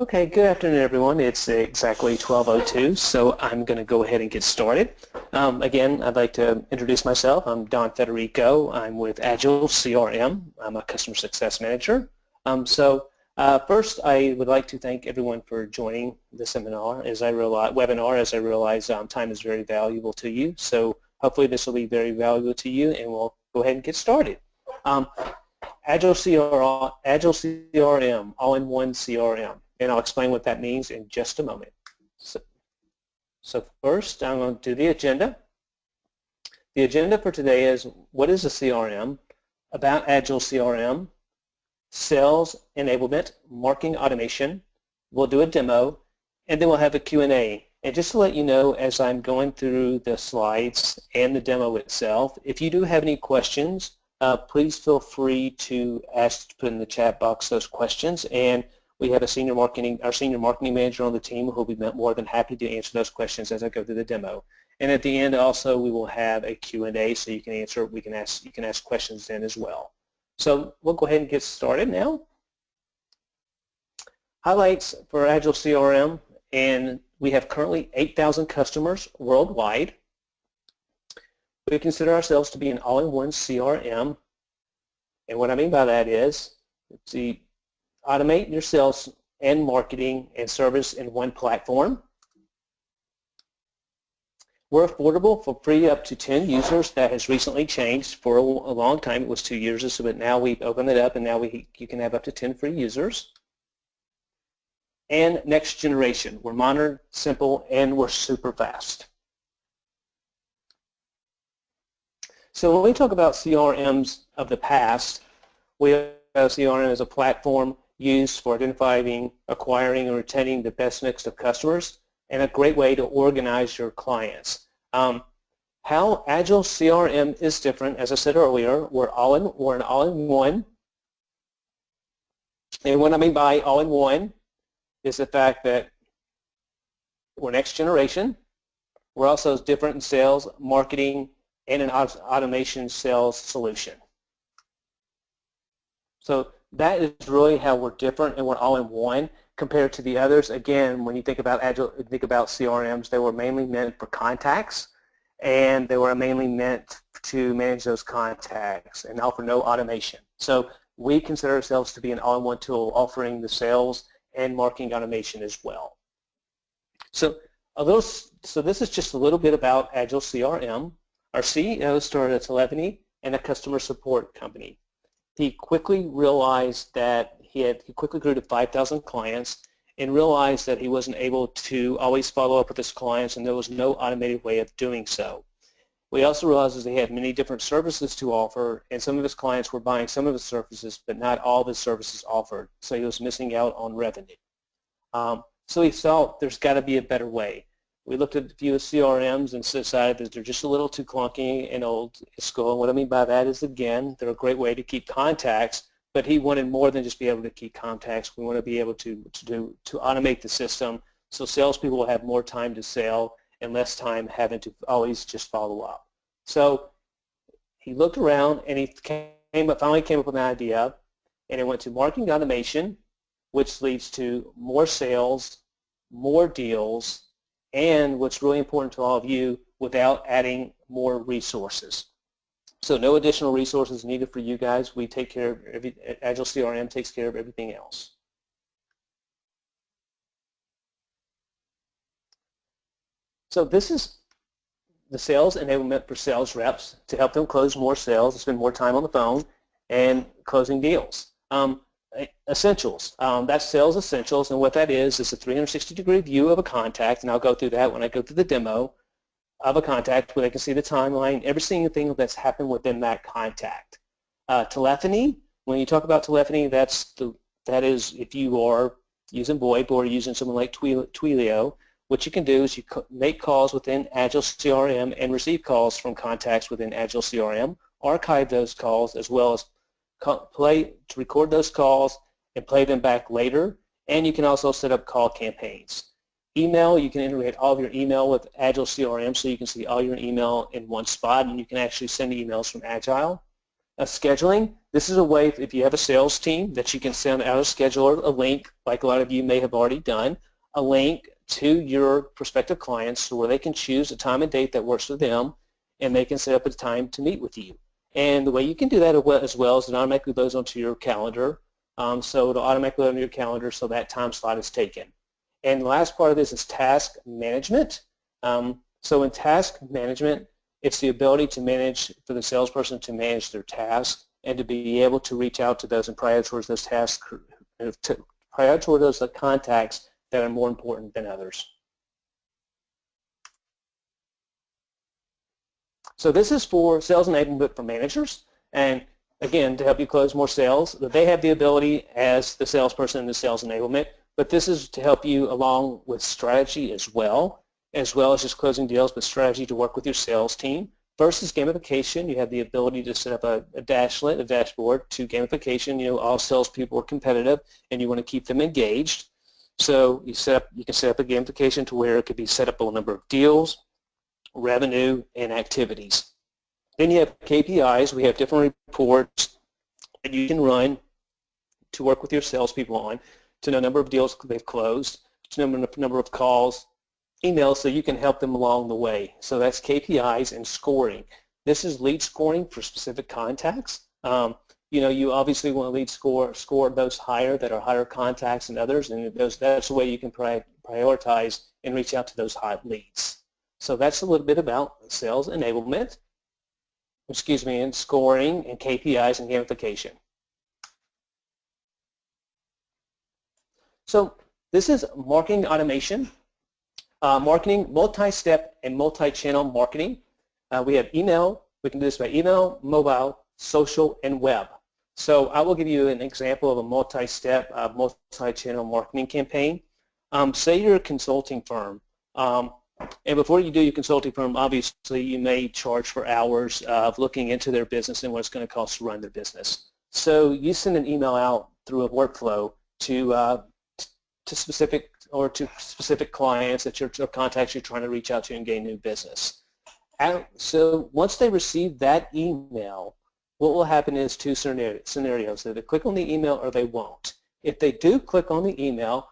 Okay, good afternoon, everyone. It's exactly 12:02, so I'm going to go ahead and get started. Again, I'd like to introduce myself. I'm Don Federico. I'm with Agile CRM. I'm a customer success manager. First, I would like to thank everyone for joining the seminar webinar, as I realize time is very valuable to you. So hopefully this will be very valuable to you, and we'll go ahead and get started. Agile CRM, all-in-one CRM, and I'll explain what that means in just a moment. So first, I'm going to do the agenda. The agenda for today is what is a CRM, about Agile CRM, sales enablement, marketing automation. We'll do a demo, and then we'll have a Q&A. And just to let you know, as I'm going through the slides and the demo itself, if you do have any questions, please feel free to put in the chat box those questions, and we have our senior marketing manager on the team who will be more than happy to answer those questions as I go through the demo. And at the end, also, we will have a Q&A, so you can ask questions then as well. So we'll go ahead and get started now. Highlights for Agile CRM, and we have currently 8,000 customers worldwide. We consider ourselves to be an all-in-one CRM, and what I mean by that is to automate your sales and marketing and service in one platform. We're affordable for free up to 10 users. That has recently changed. For a long time it was 2 users, but now we've opened it up, and now you can have up to 10 free users. And next generation. We're modern, simple, and we're super fast. So when we talk about CRMs of the past, we have CRM as a platform used for identifying, acquiring, and retaining the best mix of customers, and a great way to organize your clients. How Agile CRM is different, as I said earlier, we're an all-in-one. And what I mean by all-in-one is the fact that we're next generation. We're also different in sales, marketing, and an automation sales solution. So that is really how we're different, and we're all in one compared to the others. Again, when you think about Agile, think about CRMs, they were mainly meant for contacts, and they were mainly meant to manage those contacts and offer no automation. So we consider ourselves to be an all-in-one tool offering the sales and marketing automation as well. So this is just a little bit about Agile CRM. Our CEO started a telephony and a customer support company. He quickly realized that he quickly grew to 5,000 clients and realized that he wasn't able to always follow up with his clients, and there was no automated way of doing so. We also realized that he had many different services to offer, and some of his clients were buying some of his services, but not all of his services offered, so he was missing out on revenue. So he felt there's got to be a better way. We looked at a few CRMs and decided that they're just a little too clunky and old school. And what I mean by that is, again, they're a great way to keep contacts, but he wanted more than just be able to keep contacts. We want to be able to automate the system so salespeople will have more time to sell and less time having to always just follow up. So he looked around, and he finally came up with an idea, and it went to marketing automation, which leads to more sales, more deals, and what's really important to all of you, without adding more resources. So no additional resources needed for you guys. We take care of Agile CRM takes care of everything else. So this is the sales enablement for sales reps to help them close more sales, spend more time on the phone, and closing deals. Essentials, that's sales essentials, and what that is a 360-degree view of a contact, and I'll go through that when I go through the demo of a contact, where they can see the timeline, every single thing that's happened within that contact. Telephony, when you talk about telephony, that is if you are using VoIP or using something like Twilio, what you can do is you make calls within Agile CRM and receive calls from contacts within Agile CRM, archive those calls, as well as record those calls and play them back later, and you can also set up call campaigns. Email, you can integrate all of your email with Agile CRM, so you can see all your email in one spot, and you can actually send emails from Agile. Scheduling, this is a way if you have a sales team that you can send out a scheduler a link, like a lot of you may have already done, a link to your prospective clients where they can choose a time and date that works for them, and they can set up a time to meet with you. And the way you can do that as well is it automatically goes onto your calendar. So it'll automatically go on your calendar so that time slot is taken. And the last part of this is task management. So in task management, it's the ability to manage, for the salesperson to manage their tasks and to be able to reach out to those and prioritize those tasks, prioritize those contacts that are more important than others. So this is for sales enablement for managers, and again, to help you close more sales. They have the ability as the salesperson in the sales enablement, but this is to help you along with strategy as well as just closing deals, but strategy to work with your sales team. First is gamification. You have the ability to set up a dashboard to gamification. You know, all salespeople are competitive, and you want to keep them engaged. So you can set up a gamification to where it could be set up a number of deals, revenue, and activities. Then you have KPIs. We have different reports that you can run to work with your salespeople on, to know the number of deals they've closed, to know the number of calls, emails, so you can help them along the way. So that's KPIs and scoring. This is lead scoring for specific contacts. You know, you obviously want to lead score those higher that are higher contacts than others, and that's the way you can prioritize and reach out to those hot leads. So that's a little bit about sales enablement, and scoring and KPIs and gamification. So this is marketing automation, marketing multi-step and multi-channel marketing. We have email. We can do this by email, mobile, social, and web. So I will give you an example of a multi-step, multi-channel marketing campaign. Say you're a consulting firm, and before you do your consulting firm, obviously you may charge for hours of looking into their business and what it's going to cost to run their business. So you send an email out through a workflow to specific clients or contacts you're trying to reach out to and gain new business. So once they receive that email, what will happen is two scenarios. They either click on the email or they won't. If they do click on the email,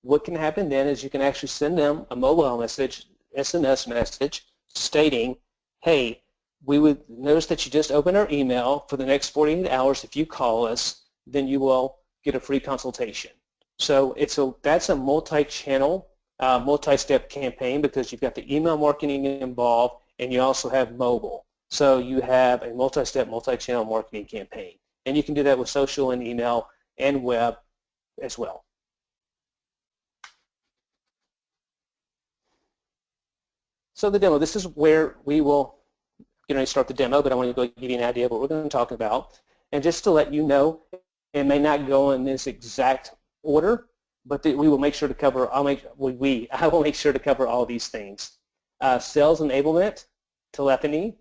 what can happen then is you can actually send them a mobile message, SMS message, stating, hey, we would notice that you just opened our email. For the next 48 hours, if you call us, then you will get a free consultation. So that's a multi-channel, multi-step campaign because you've got the email marketing involved and you also have mobile. So you have a multi-step, multi-channel marketing campaign. And you can do that with social and email and web as well. So the demo, this is where we will start the demo, but I want to go give you an idea of what we're going to talk about. And just to let you know, it may not go in this exact order, but we will make sure to cover, I will make sure to cover all these things. Sales enablement, telephony,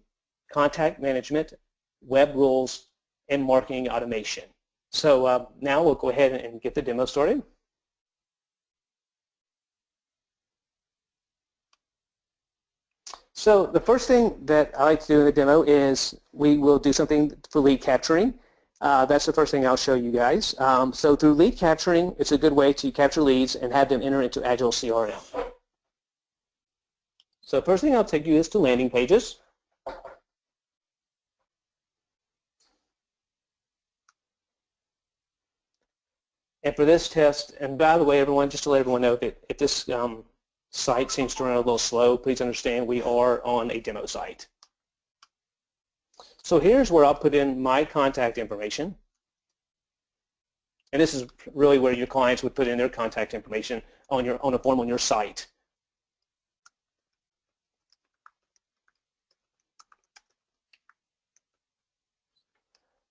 contact management, web rules, and marketing automation. So now we'll go ahead and get the demo started. So the first thing that I like to do in the demo is we will do something for lead capturing. That's the first thing I'll show you guys. So through lead capturing, it's a good way to capture leads and have them enter into Agile CRM. So the first thing I'll take you is to landing pages. And for this test, and by the way, everyone, just to let everyone know that if this site seems to run a little slow, please understand we are on a demo site. So here's where I'll put in my contact information. And this is really where your clients would put in their contact information on a form on your site.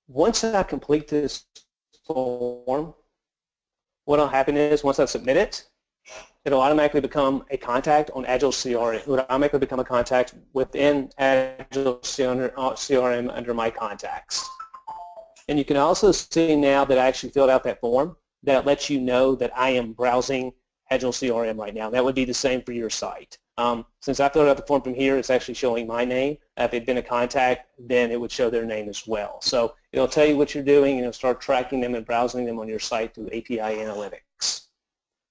Once I complete this form, what will happen is once I submit it, it'll automatically become a contact on Agile CRM. It will automatically become a contact within Agile CRM under my contacts. And you can also see now that I actually filled out that form that lets you know that I am browsing Agile CRM right now. That would be the same for your site. Since I filled out the form from here, it's actually showing my name. If it'd been a contact, then it would show their name as well. So it'll tell you what you're doing, and it'll start tracking them and browsing them on your site through API analytics.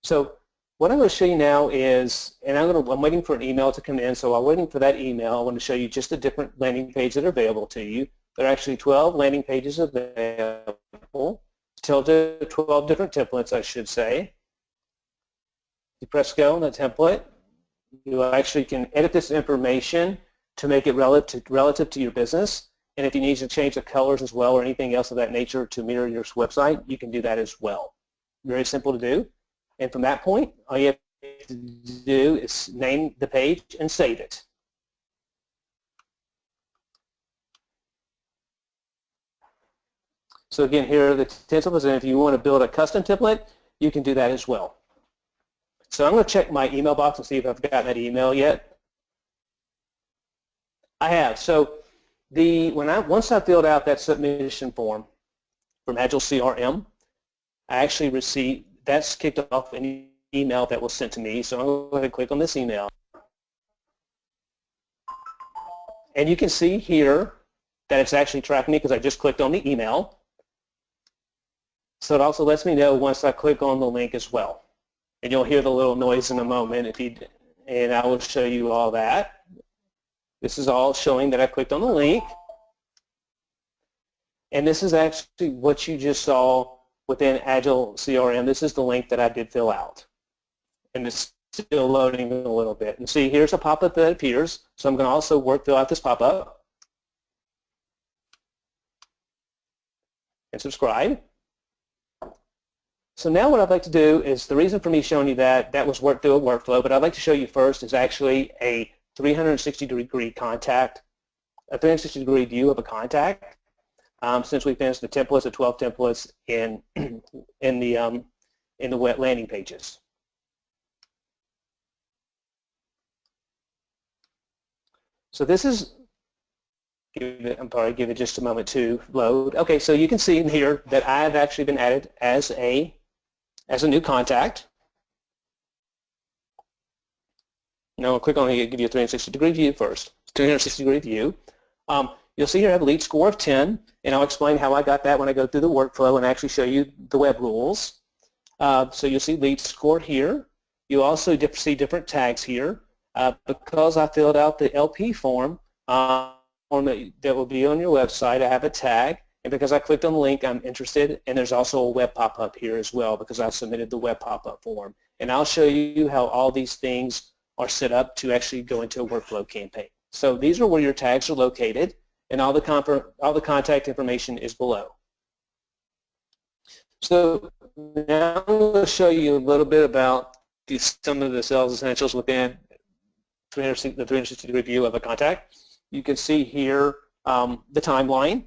So what I'm going to show you now is, and I'm waiting for an email to come in, so while waiting for that email, I want to show you just the different landing pages that are available to you. There are actually 12 landing pages available, 12 different templates, I should say. You press go on the template. You actually can edit this information to make it relative to your business, and if you need to change the colors as well or anything else of that nature to mirror your website, you can do that as well. Very simple to do. And from that point, all you have to do is name the page and save it. So again, here are the templates, and if you want to build a custom template, you can do that as well. So I'm going to check my email box and see if I've gotten that email yet. I have. So once I filled out that submission form from Agile CRM, I actually received, that's kicked off an email that was sent to me. So I'm going to go ahead and click on this email. And you can see here that it's actually tracking me because I just clicked on the email. So it also lets me know once I click on the link as well. And you'll hear the little noise in a moment, and I will show you all that. This is all showing that I clicked on the link. And this is actually what you just saw within Agile CRM. This is the link that I did fill out. And it's still loading a little bit. And see, here's a pop-up that appears. So I'm going to also fill out this pop-up and subscribe. So now what I'd like to do is, the reason for me showing you that was worked through a workflow, but I'd like to show you first is actually a 360-degree contact, a 360-degree view of a contact. Since we finished the templates, the 12 templates in the web landing pages. So this is, I'm sorry, give it just a moment to load. Okay, so you can see in here that I have actually been added as a new contact. Now I'll click on here, give you a 360-degree view first. 360-degree view. You'll see here I have a lead score of 10, and I'll explain how I got that when I go through the workflow and actually show you the web rules. So you'll see lead score here. You'll also see different tags here. Because I filled out the LP form that will be on your website, I have a tag. And because I clicked on the link, I'm interested, and there's also a web pop-up here as well because I submitted the web pop-up form. And I'll show you how all these things are set up to actually go into a workflow campaign. So these are where your tags are located, and all the contact information is below. So now I'm going to show you a little bit about some of the sales essentials within the 360-degree view of a contact. You can see here the timeline.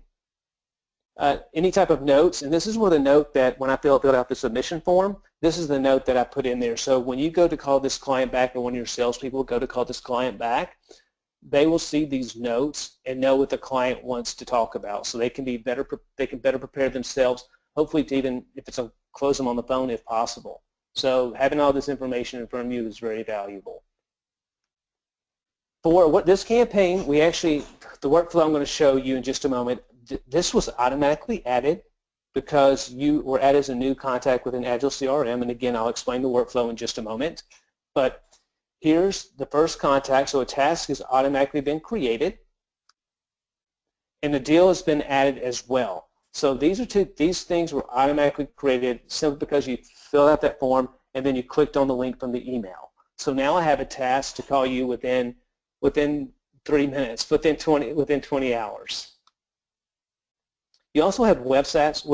Any type of notes, and this is where the note that when I filled out the submission form, this is the note that I put in there. So when you go to call this client back, or when your salespeople go to call this client back, they will see these notes and know what the client wants to talk about. So they can better prepare themselves, hopefully to even, if it's a close them on the phone if possible. So having all this information in front of you is very valuable. For this campaign, the workflow I'm going to show you in just a moment, this was automatically added because you were added as a new contact within Agile CRM, and again, I'll explain the workflow in just a moment. But here's the first contact, so a task has automatically been created, and the deal has been added as well. So these things were automatically created simply because you filled out that form and then you clicked on the link from the email. So now I have a task to call you within 3 minutes, within 20 hours. You also have web stats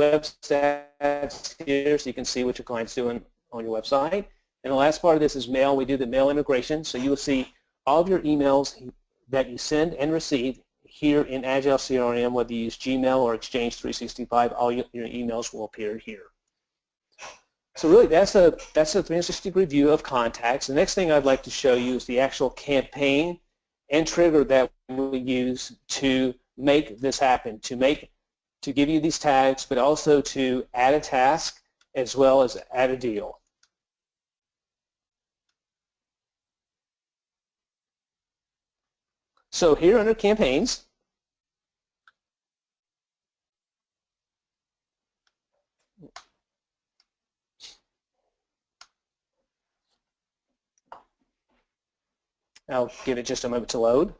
here, so you can see what your client's doing on your website. And the last part of this is mail. We do the mail integration, so you will see all of your emails that you send and receive here in Agile CRM, whether you use Gmail or Exchange 365, all your emails will appear here. So really, that's a 360-degree view of contacts. The next thing I'd like to show you is the actual campaign and trigger that we use to make this happen, to give you these tags, but also to add a task as well as add a deal. So here under campaigns, I'll give it just a moment to load.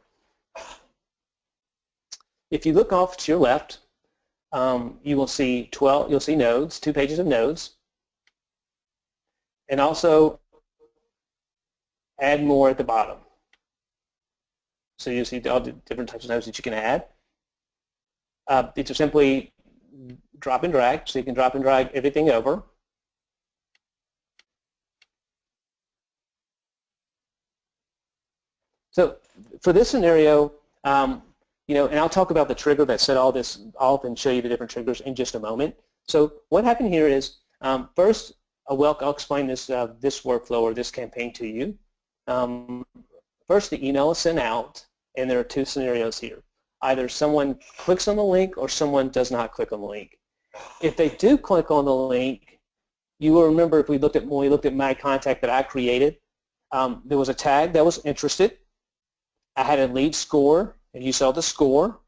If you look off to your left, you will see 12. You'll see nodes, 2 pages of nodes, and also add more at the bottom. So you see all the different types of nodes that you can add. It's simply drop and drag, so you can drop and drag everything over. So for this scenario, you know, and I'll talk about the trigger that set all this off and show you the different triggers in just a moment. So what happened here is, first, I'll explain this this workflow or this campaign to you. First, the email is sent out, and there are 2 scenarios here. Either someone clicks on the link or someone does not click on the link. If they do click on the link, you will remember when we looked at my contact that I created, there was a tag that was interested. I had a lead score, and you saw the score.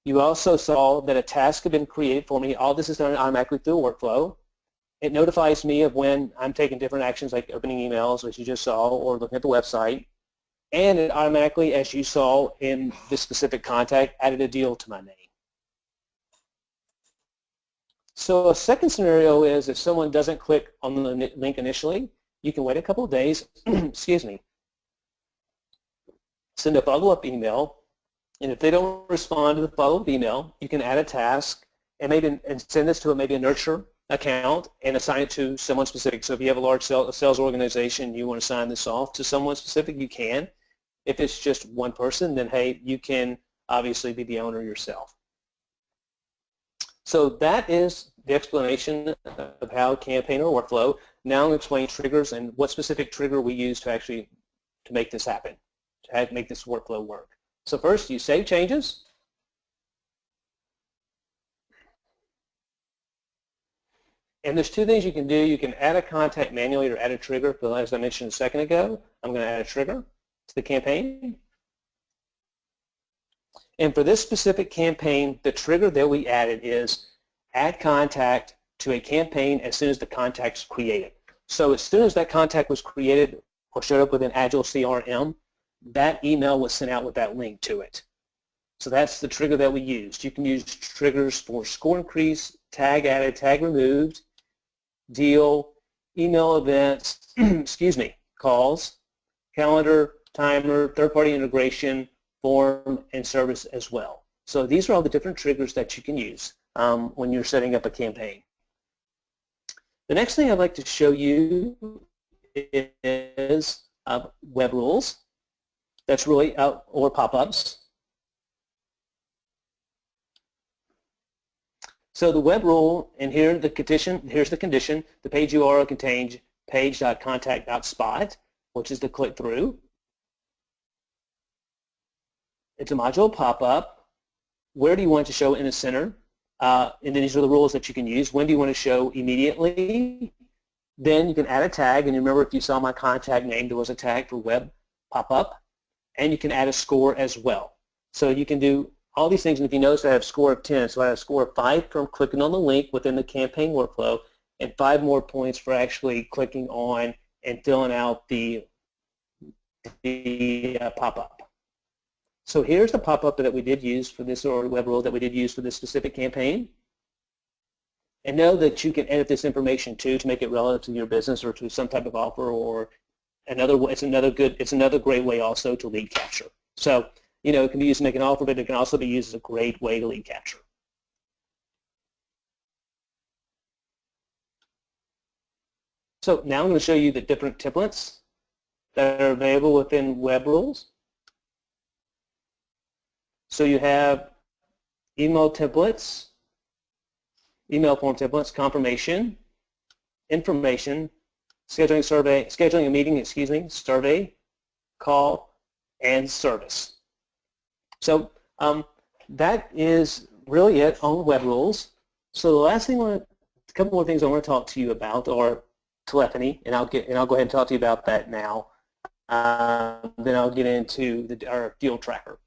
You also saw that a task had been created for me. All this is done automatically through a workflow. It notifies me of when I'm taking different actions like opening emails, as you just saw, or looking at the website. And it automatically, as you saw in this specific contact, added a deal to my name. So a second scenario is if someone doesn't click on the link initially, you can wait a couple of days, excuse me, send a follow-up email, and if they don't respond to the follow-up email, you can add a task and send this to maybe a nurture account and assign it to someone specific. So if you have a large sales organization, you want to sign this off to someone specific, you can. If it's just one person, then hey, you can obviously be the owner yourself. So that is the explanation of how campaign or workflow. Now I'm going to explain triggers and what specific trigger we use to make this happen, to make this workflow work. So first, you save changes. And there's 2 things you can do. You can add a contact manually or add a trigger. But as I mentioned a second ago, I'm going to add a trigger to the campaign. And for this specific campaign, the trigger that we added is add contact to a campaign as soon as the contact's created. So as soon as that contact was created or showed up within Agile CRM, that email was sent out with that link to it. So that's the trigger that we used. You can use triggers for score increase, tag added, tag removed, deal, email events, excuse me, calls, calendar, timer, third-party integration, form, and service as well. So these are all the different triggers that you can use when you're setting up a campaign. The next thing I'd like to show you is web rules. That's really or pop-ups. So the web rule, and here's the condition, the page URL contains page.contact.spot, which is the click-through. It's a module pop-up. Where do you want it to show in the center? And then these are the rules that you can use. When do you want to show immediately? Then you can add a tag, and remember if you saw my contact name, there was a tag for web pop-up, and you can add a score as well. So you can do all these things, and if you notice I have a score of 10, so I have a score of 5 from clicking on the link within the campaign workflow, and 5 more points for actually clicking on and filling out the pop-up. So here's the pop-up that we did use for this, or web rule that we did use for this specific campaign. And know that you can edit this information too to make it relevant to your business or to some type of offer, or it's another great way also to lead capture. So you know, it can be used to make an offer, but it can also be used as a great way to lead capture. So now I'm going to show you the different templates that are available within web rules. So you have email templates, email form templates, confirmation, information, scheduling a meeting, survey, call, and service. So that is really it on web rules. So the last thing, a couple more things I want to talk to you about are telephony, and I'll go ahead and talk to you about that now. Then I'll get into our deal tracker.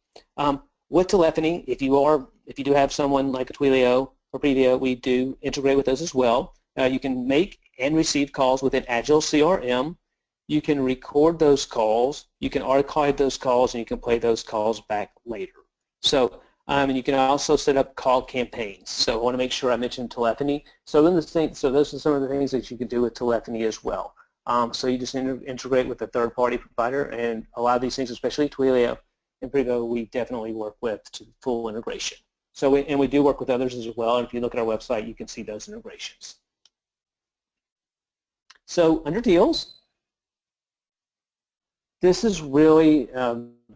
With telephony, if you do have someone like a Twilio or Previo, we do integrate with those as well. You can make and receive calls within Agile CRM. You can record those calls, you can archive those calls, and you can play those calls back later. So, and you can also set up call campaigns. So I want to make sure I mentioned telephony. So those are some of the things that you can do with telephony as well. So you just integrate with a third-party provider, and a lot of these things, especially Twilio and Previo, we definitely work with to full integration. So we do work with others as well, and if you look at our website, you can see those integrations. So under deals, this is really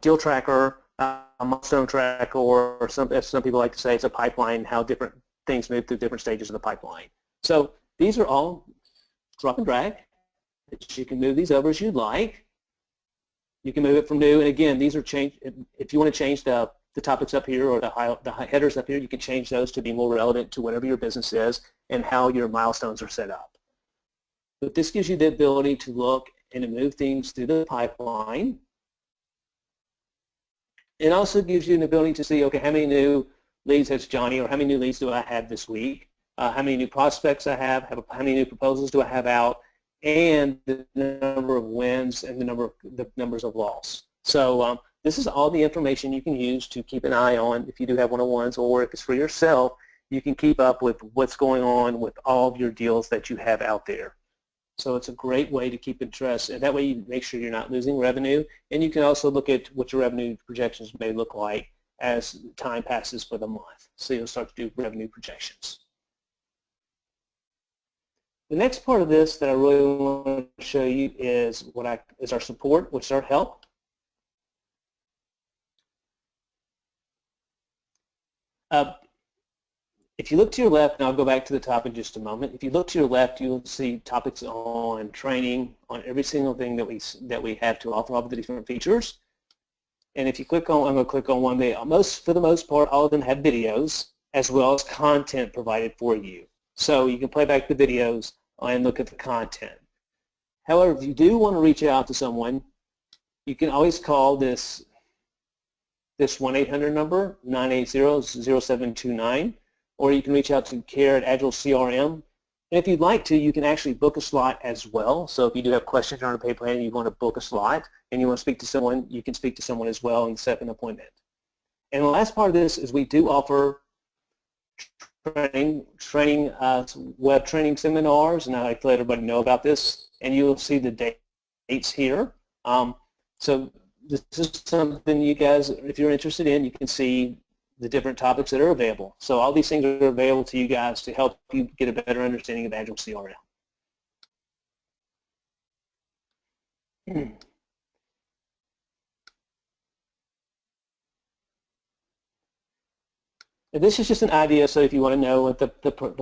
deal tracker, milestone tracker, or as some people like to say, it's a pipeline, how different things move through different stages of the pipeline. So these are all drop and drag. You can move these over as you'd like. You can move it from new, and again, these are changed. If you want to change the topics up here or the headers up here, you can change those to be more relevant to whatever your business is and how your milestones are set up. But this gives you the ability to look and to move things through the pipeline. It also gives you an ability to see, okay, how many new leads has Johnny, or how many new leads do I have this week? How many new prospects I have, how many new proposals do I have out, and the number of wins and the numbers of loss. So this is all the information you can use to keep an eye on if you do have one-on-ones, or if it's for yourself, you can keep up with what's going on with all of your deals that you have out there. So it's a great way to keep interest, and that way you make sure you're not losing revenue, and you can also look at what your revenue projections may look like as time passes for the month. So you'll start to do revenue projections. The next part of this that I really want to show you is is our support, which is our help. If you look to your left, and I'll go back to the top in just a moment, if you look to your left, you'll see topics on training, on every single thing that we have to offer, all of the different features. And if you click on, I'm going to click on one, for the most part, all of them have videos as well as content provided for you. So you can play back the videos and look at the content. However, if you do want to reach out to someone, you can always call this 1-800 number, 980-0729. Or you can reach out to care at Agile CRM. And if you'd like to, you can actually book a slot as well. So if you do have questions on a pay plan and you want to book a slot and you want to speak to someone, you can speak to someone as well and set an appointment. And the last part of this is we do offer web training seminars, and I'd like to let everybody know about this. And you'll see the dates here. So this is something you guys, if you're interested in, you can see the different topics that are available. So all these things are available to you guys to help you get a better understanding of Agile CRM. And this is just an idea, so if you want to know what the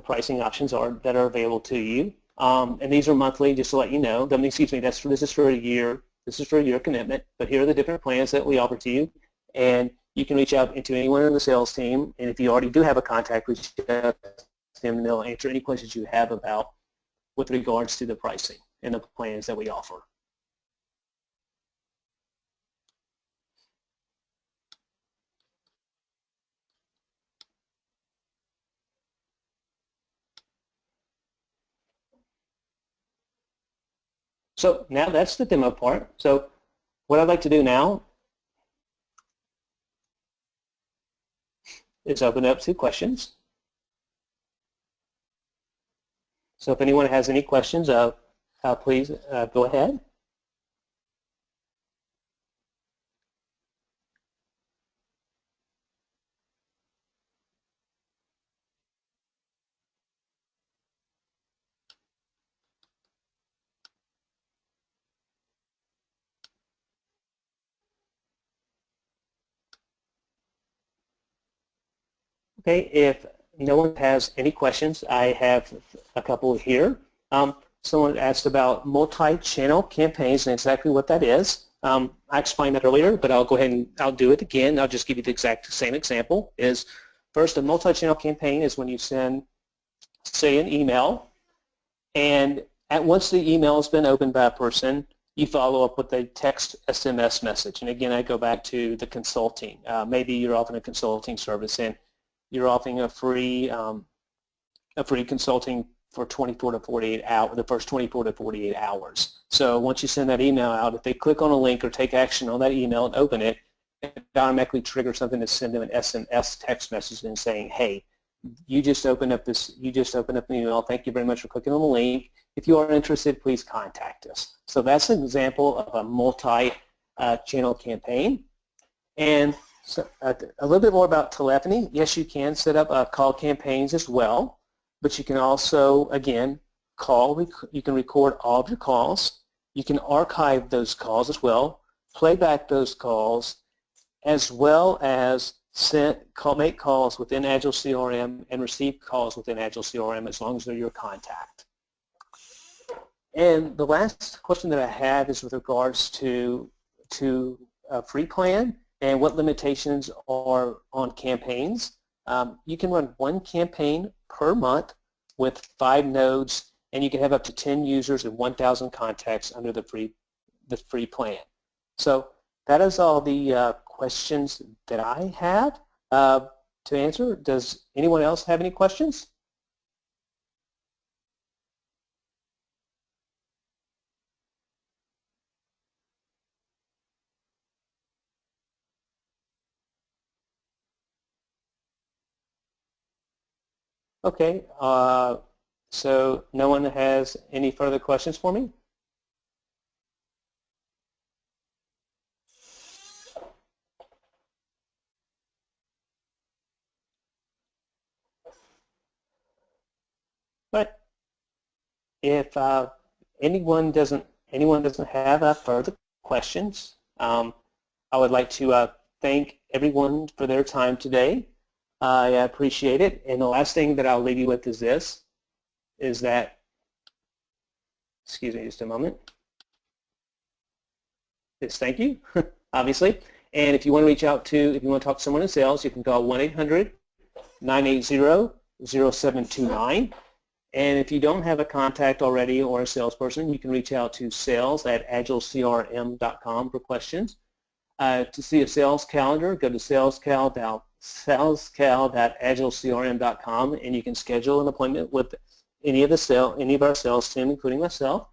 pricing options are that are available to you. And these are monthly, just to let you know. This is for a year. This is for a year commitment, but here are the different plans that we offer to you. And you can reach out to anyone in the sales team, and if you already do have a contact, reach out to them and they'll answer any questions you have with regards to the pricing and the plans that we offer. So now that's the demo part. So what I'd like to do now is open up to questions. So if anyone has any questions, please go ahead. Okay, if no one has any questions, I have a couple here. Someone asked about multi-channel campaigns and exactly what that is. I explained that earlier, but I'll go ahead and I'll do it again. I'll just give you the exact same example. First, a multi-channel campaign is when you send, say, an email, and once the email has been opened by a person, you follow up with a text SMS message. And again, I go back to the consulting. Maybe you're offering a consulting service and you're offering a free consulting for 24 to 48 hours, the first 24 to 48 hours. So once you send that email out, if they click on a link or take action on that email and open it, it automatically triggers something to send them an SMS text message and saying, hey, you just opened up an email. Thank you very much for clicking on the link. If you are interested, please contact us. So that's an example of a multi-channel campaign. And so, a little bit more about telephony. Yes, you can set up call campaigns as well, but you can also, again, you can record all of your calls. You can archive those calls as well, play back those calls, as well as make calls within Agile CRM and receive calls within Agile CRM as long as they're your contact. And the last question that I have is with regards to a free plan and what limitations are on campaigns. You can run one campaign per month with 5 nodes, and you can have up to 10 users and 1,000 contacts under the free plan. So that is all the questions that I have to answer. Does anyone else have any questions? Okay, so no one has any further questions for me? But if anyone doesn't have further questions, I would like to thank everyone for their time today. I appreciate it. And the last thing that I'll leave you with is this, is that, excuse me just a moment, is thank you, obviously. And if you want to reach out to, if you want to talk to someone in sales, you can call 1-800-980-0729. And if you don't have a contact already or a salesperson, you can reach out to sales@agilecrm.com for questions. To see a sales calendar, go to salescal.agilecrm.com, and you can schedule an appointment with any of our sales team, including myself.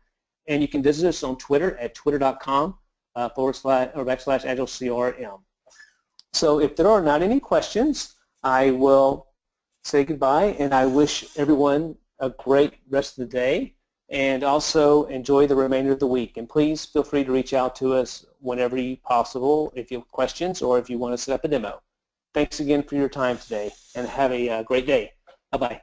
And you can visit us on Twitter at twitter.com/agilecrm. So if there are not any questions, I will say goodbye, and I wish everyone a great rest of the day, and also enjoy the remainder of the week. And please feel free to reach out to us whenever possible if you have questions or if you want to set up a demo. Thanks again for your time today, and have a great day. Bye-bye.